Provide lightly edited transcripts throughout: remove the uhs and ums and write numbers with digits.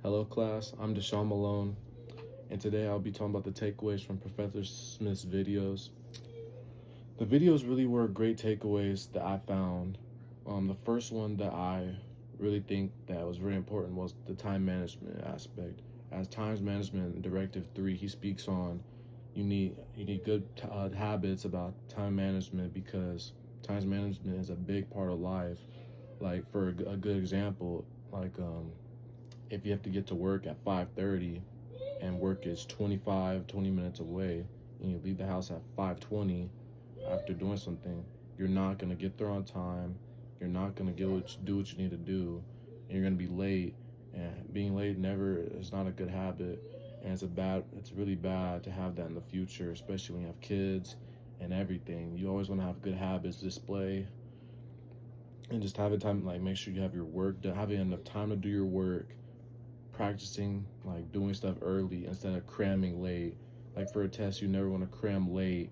Hello class, I'm Deshaun Malone, and today I'll be talking about the takeaways from Professor Smith's videos. The videos really were great takeaways that I found. The first one that I really think that was very important was the time management aspect. As times management in Directive 3, he speaks on you need good habits about time management because time management is a big part of life. Like for a good example, if you have to get to work at 5:30 and work is 20 minutes away and you leave the house at 5:20 after doing something, you're not going to get there on time. You're not going to do what you need to do, and you're going to be late. And being late never is not a good habit, and it's really bad to have that in the future, especially when you have kids and everything. You always want to have good habits display and just having time, like make sure you have your work done, having enough time to do your work, practicing like doing stuff early instead of cramming late. Like for a test, you never want to cram late.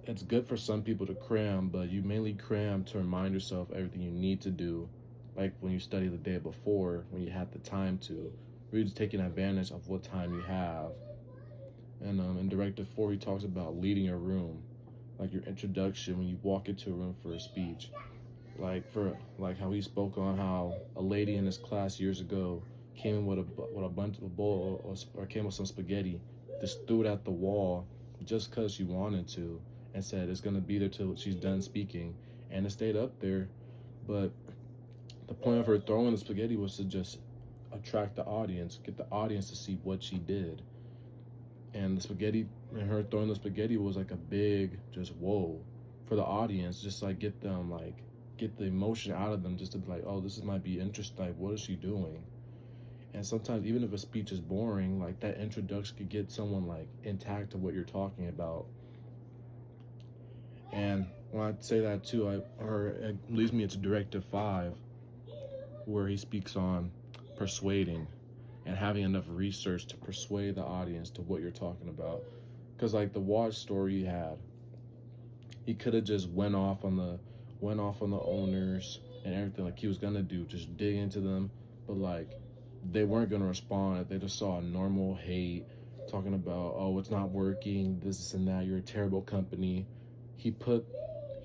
It's good for some people to cram, but you mainly cram to remind yourself everything you need to do, like when you study the day before, when you have the time to. Really just taking advantage of what time you have. And in Directive 4, he talks about leading a room, like your introduction when you walk into a room for a speech. Like how he spoke on how a lady in his class years ago came in with a bunch of a bowl or came with some spaghetti, just threw it at the wall just because she wanted to, and said it's gonna be there till she's done speaking, and it stayed up there. But the point of her throwing the spaghetti was to just attract the audience, get the audience to see what she did. And the spaghetti and her throwing the spaghetti was like a big just whoa for the audience, just like get the emotion out of them, just to be like, oh, might be interesting, like what is she doing? And sometimes even if a speech is boring, like that introduction could get someone like intact to what you're talking about. And when I say that too, it leads me into Directive 5, where he speaks on persuading and having enough research to persuade the audience to what you're talking about. Because like the watch story he had, he could have just went off on the owners and everything like he was gonna do, just dig into them, but like they weren't gonna respond. They just saw a normal hate talking about, oh, it's not working, this and that, you're a terrible company. He put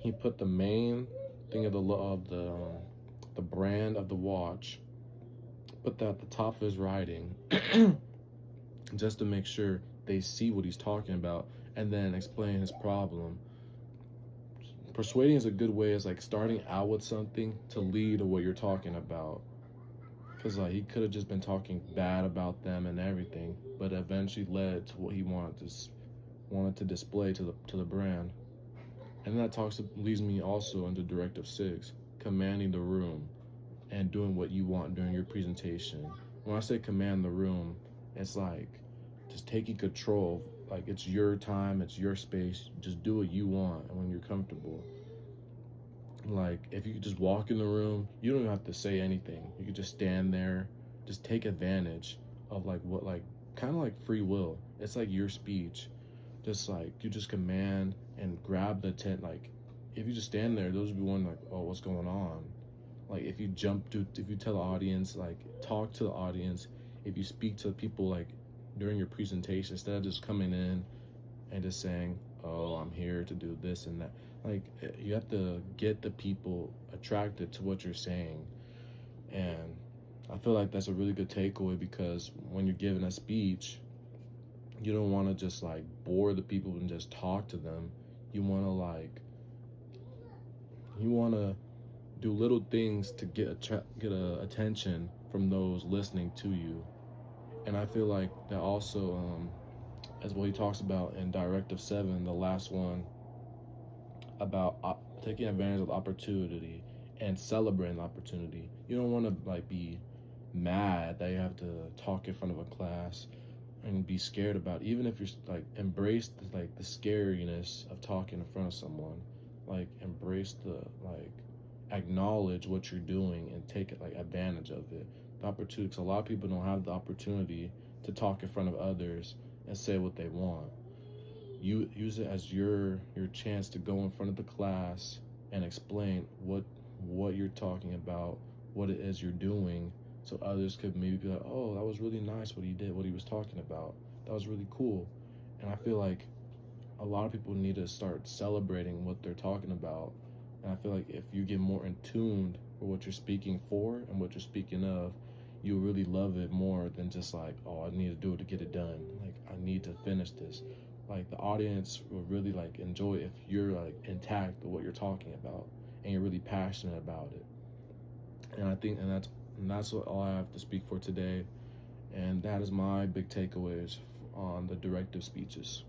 the main thing of the brand of the watch, put that at the top of his writing, just to make sure they see what he's talking about, and then explain his problem. Persuading is a good way. Is like starting out with something to lead to what you're talking about. Because like he could have just been talking bad about them and everything, but eventually led to what he wanted to display to the brand. And that leads me also into Directive 6, commanding the room and doing what you want during your presentation. When I say command the room, it's like just taking control. Like it's your time, it's your space. Just do what you want and when you're comfortable. Like if you could just walk in the room, you don't have to say anything. You could just stand there, just take advantage of kind of like free will. It's like your speech. Just like you just command and grab the tent. Like if you just stand there, those would be one like, oh, what's going on? Like if you tell the audience, like talk to the audience, if you speak to people like during your presentation, instead of just coming in and just saying, oh, I'm here to do this and that. Like you have to get the people attracted to what you're saying. And I feel like that's a really good takeaway, because when you're giving a speech, you don't want to just like bore the people and just talk to them. You want to do little things to get attention from those listening to you. And I feel like that also, as what he talks about in Directive 7, the last one, about taking advantage of the opportunity and celebrating the opportunity. You don't want to like be mad that you have to talk in front of a class and be scared about it. Even if you're like embrace the scariness of talking in front of someone, like embrace acknowledge what you're doing and take it like advantage of it, the opportunity, because a lot of people don't have the opportunity to talk in front of others and say what they want. You use it as your chance to go in front of the class and explain what you're talking about, what it is you're doing, so others could maybe be like, oh, that was really nice what he did, what he was talking about. That was really cool. And I feel like a lot of people need to start celebrating what they're talking about. And I feel like if you get more in tuned with what you're speaking for and what you're speaking of, you'll really love it more than just like, oh, I need to do it to get it done. Like, I need to finish this. Like, the audience will really like enjoy if you're like intact with what you're talking about and you're really passionate about it. And I think, and that's what all I have to speak for today. And that is my big takeaways on the directive speeches.